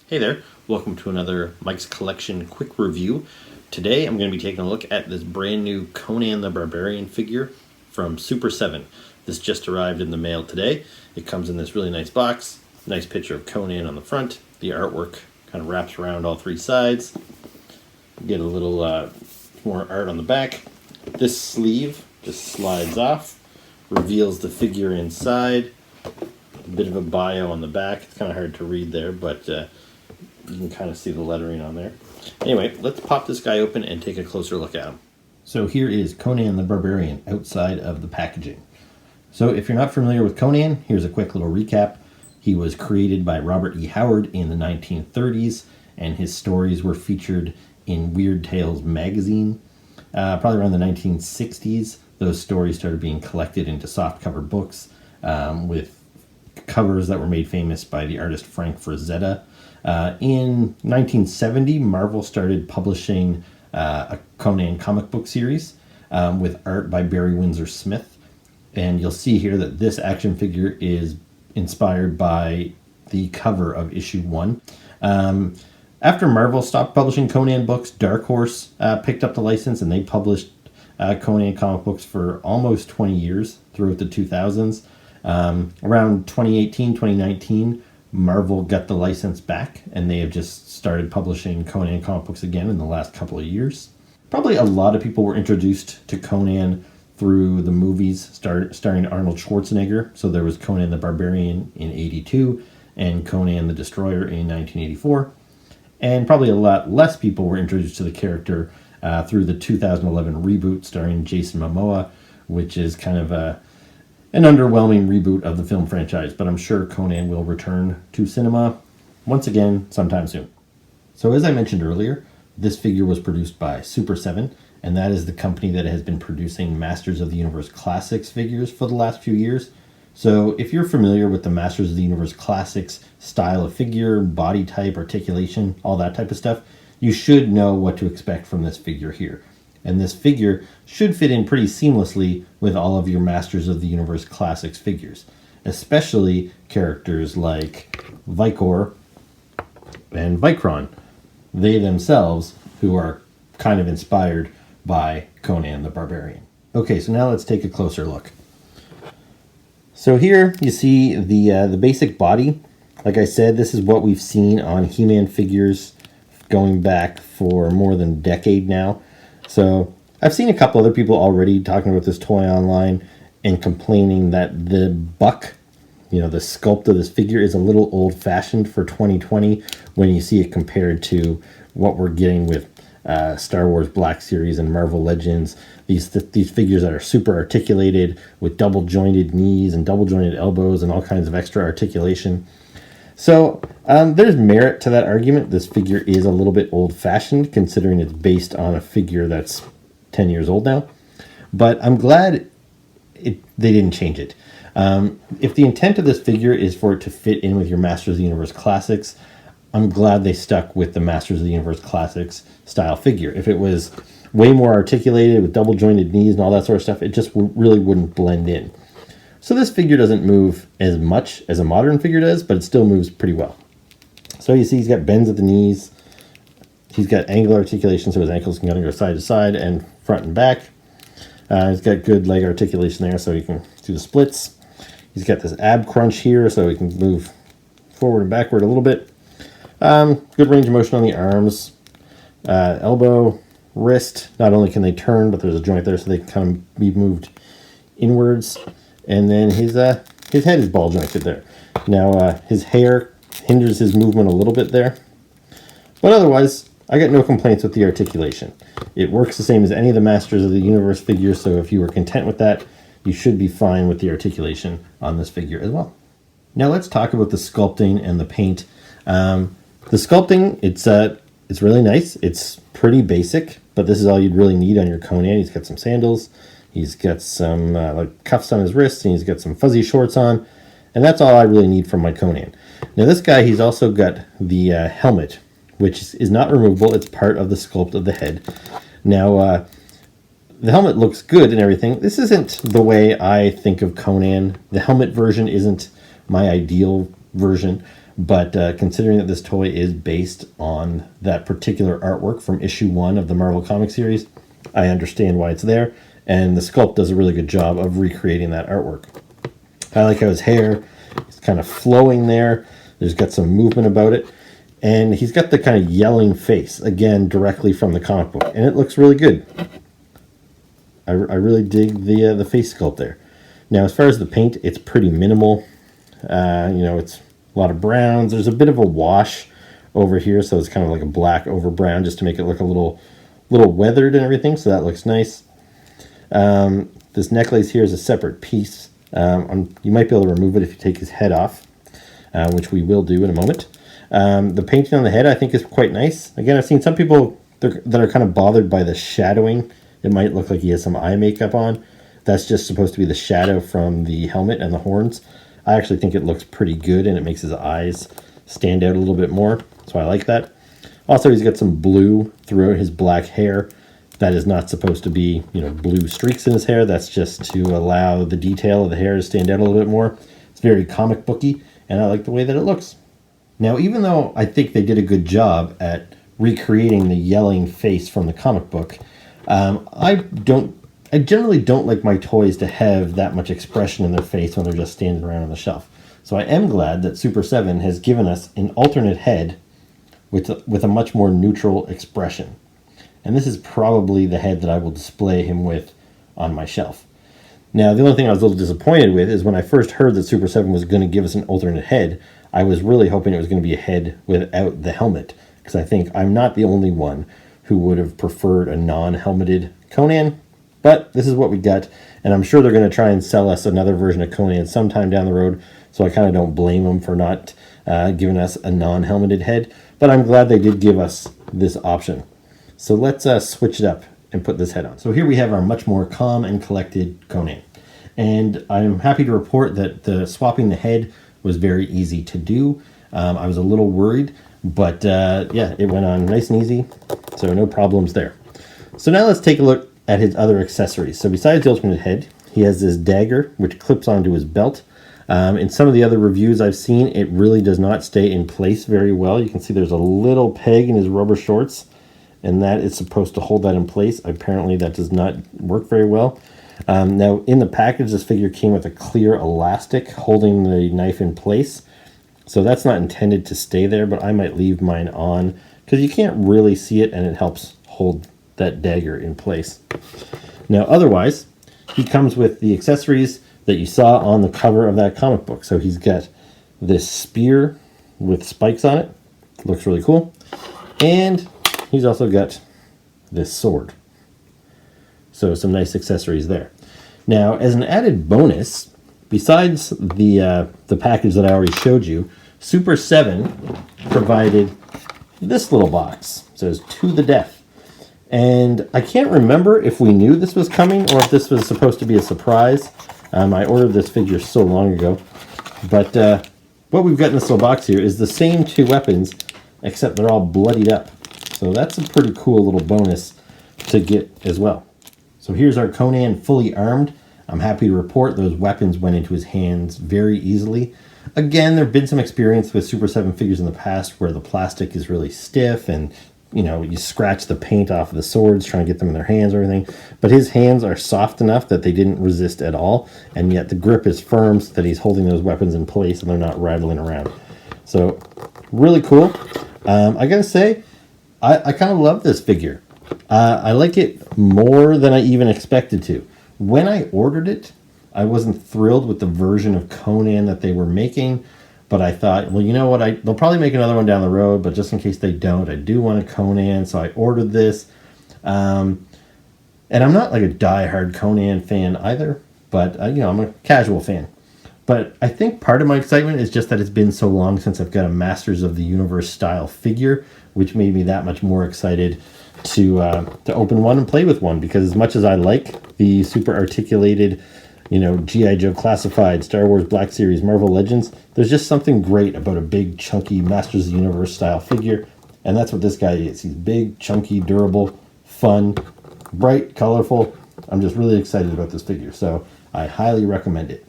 Hey there, welcome to another Mike's Collection quick review. Today I'm going to be taking a look at this brand new Conan the Barbarian figure from Super7. This just arrived in the mail today. It comes in this really nice box, nice picture of Conan on the front. The artwork kind of wraps around all three sides. Get a little more art on the back. This sleeve just slides off, reveals the figure inside. A bit of a bio on the back. It's kind of hard to read there, but you can kind of see the lettering on there. Anyway, let's pop this guy open and take a closer look at him. So here is Conan the Barbarian outside of the packaging. So if you're not familiar with Conan, here's a quick little recap. He was created by Robert E. Howard in the 1930s, and his stories were featured in Weird Tales magazine. Probably around the 1960s, those stories started being collected into softcover books with covers that were made famous by the artist Frank Frazetta. In 1970, Marvel started publishing a Conan comic book series with art by Barry Windsor Smith. And you'll see here that this action figure is inspired by the cover of issue 1. After Marvel stopped publishing Conan books, Dark Horse picked up the license, and they published Conan comic books for almost 20 years throughout the 2000s. Around 2018, 2019, Marvel got the license back, and they have just started publishing Conan comic books again in the last couple of years. Probably a lot of people were introduced to Conan through the movies starring Arnold Schwarzenegger. So there was Conan the Barbarian in '82 and Conan the Destroyer in 1984. And probably a lot less people were introduced to the character through the 2011 reboot starring Jason Momoa, which is kind of an underwhelming reboot of the film franchise, but I'm sure Conan will return to cinema once again sometime soon. So as I mentioned earlier, this figure was produced by Super7, and that is the company that has been producing Masters of the Universe Classics figures for the last few years. So if you're familiar with the Masters of the Universe Classics style of figure, body type, articulation, all that type of stuff, you should know what to expect from this figure here. And this figure should fit in pretty seamlessly with all of your Masters of the Universe Classics figures, especially characters like Vicor and Vicron, they themselves who are kind of inspired by Conan the Barbarian. Okay, so now let's take a closer look. So here you see the basic body. Like I said, this is what we've seen on He-Man figures going back for more than a decade now. So I've seen a couple other people already talking about this toy online and complaining that the buck, the sculpt of this figure is a little old-fashioned for 2020 when you see it compared to what we're getting with Star Wars Black Series and Marvel Legends. These figures that are super articulated with double-jointed knees and double-jointed elbows and all kinds of extra articulation. So there's merit to that argument. This figure is a little bit old-fashioned considering it's based on a figure that's 10 years old now. But I'm glad they didn't change it. If the intent of this figure is for it to fit in with your Masters of the Universe Classics, I'm glad they stuck with the Masters of the Universe Classics style figure. If it was way more articulated with double-jointed knees and all that sort of stuff, it just really wouldn't blend in. So this figure doesn't move as much as a modern figure does, but it still moves pretty well. So you see he's got bends at the knees. He's got angular articulation, so his ankles can go side to side and front and back. He's got good leg articulation there, so he can do the splits. He's got this ab crunch here, so he can move forward and backward a little bit. Good range of motion on the arms. Elbow, wrist. Not only can they turn, but there's a joint there, so they can kind of be moved inwards. And then his head is ball jointed there. Now his hair hinders his movement a little bit there. But otherwise, I got no complaints with the articulation. It works the same as any of the Masters of the Universe figures, so if you were content with that, you should be fine with the articulation on this figure as well. Now let's talk about the sculpting and the paint. The sculpting, it's really nice. It's pretty basic, but this is all you'd really need on your Conan. He's got some sandals. He's got some cuffs on his wrists, and he's got some fuzzy shorts on. And that's all I really need from my Conan. Now this guy, he's also got the helmet, which is not removable. It's part of the sculpt of the head. Now, the helmet looks good and everything. This isn't the way I think of Conan. The helmet version isn't my ideal version. But considering that this toy is based on that particular artwork from issue 1 of the Marvel comic series, I understand why it's there, and the sculpt does a really good job of recreating that artwork. I like how his hair is kind of flowing there. There's got some movement about it, and he's got the kind of yelling face, again, directly from the comic book, and it looks really good. I really dig the face sculpt there. Now, as far as the paint, it's pretty minimal. It's a lot of browns. There's a bit of a wash over here, so it's kind of like a black over brown just to make it look a little weathered and everything, so that looks nice. This necklace here is a separate piece. You might be able to remove it if you take his head off, which we will do in a moment. The painting on the head I think is quite nice. Again, I've seen some people that are kind of bothered by the shadowing. It might look like he has some eye makeup on. That's just supposed to be the shadow from the helmet and the horns. I actually think it looks pretty good, and it makes his eyes stand out a little bit more, so I like that. Also, he's got some blue throughout his black hair. That is not supposed to be, blue streaks in his hair. That's just to allow the detail of the hair to stand out a little bit more. It's very comic booky, and I like the way that it looks. Now, even though I think they did a good job at recreating the yelling face from the comic book, I generally don't like my toys to have that much expression in their face when they're just standing around on the shelf. So I am glad that Super7 has given us an alternate head with a much more neutral expression. And this is probably the head that I will display him with on my shelf. Now, the only thing I was a little disappointed with is when I first heard that Super7 was going to give us an alternate head, I was really hoping it was going to be a head without the helmet, because I think I'm not the only one who would have preferred a non-helmeted Conan. But this is what we got, and I'm sure they're going to try and sell us another version of Conan sometime down the road, so I kind of don't blame them for not giving us a non-helmeted head. But I'm glad they did give us this option. So let's switch it up and put this head on. So here we have our much more calm and collected Conan. And I'm happy to report that the swapping the head was very easy to do. I was a little worried, but yeah, it went on nice and easy, so no problems there. So now let's take a look at his other accessories. So besides the alternate head, he has this dagger, which clips onto his belt. In some of the other reviews I've seen, it really does not stay in place very well. You can see there's a little peg in his rubber shorts, and that is supposed to hold that in place. Apparently that does not work very well. Now, in the package, this figure came with a clear elastic holding the knife in place. So that's not intended to stay there, but I might leave mine on because you can't really see it, and it helps hold that dagger in place. Now, otherwise, he comes with the accessories that you saw on the cover of that comic book. So he's got this spear with spikes on it. Looks really cool. And he's also got this sword. So some nice accessories there. Now, as an added bonus, besides the package that I already showed you, Super7 provided this little box. It says, "To the Death." And I can't remember if we knew this was coming or if this was supposed to be a surprise. I ordered this figure so long ago. But what we've got in this little box here is the same 2 weapons, except they're all bloodied up. So that's a pretty cool little bonus to get as well. So here's our Conan fully armed. I'm happy to report those weapons went into his hands very easily. Again, there have been some experience with Super7 figures in the past where the plastic is really stiff and you scratch the paint off of the swords trying to get them in their hands or everything. But his hands are soft enough that they didn't resist at all, and yet the grip is firm so that he's holding those weapons in place and they're not rattling around. So, really cool. I gotta say, I kind of love this figure. I like it more than I even expected to. When I ordered it, I wasn't thrilled with the version of Conan that they were making, but I thought, well, you know what? They'll probably make another one down the road, but just in case they don't, I do want a Conan, so I ordered this. And I'm not like a die-hard Conan fan either, but I'm a casual fan. But I think part of my excitement is just that it's been so long since I've got a Masters of the Universe style figure, which made me that much more excited to open one and play with one, because as much as I like the super articulated G.I. Joe Classified, Star Wars Black Series, Marvel Legends, there's just something great about a big, chunky Masters of the Universe style figure, and that's what this guy is. He's big, chunky, durable, fun, bright, colorful. I'm just really excited about this figure, so I highly recommend it.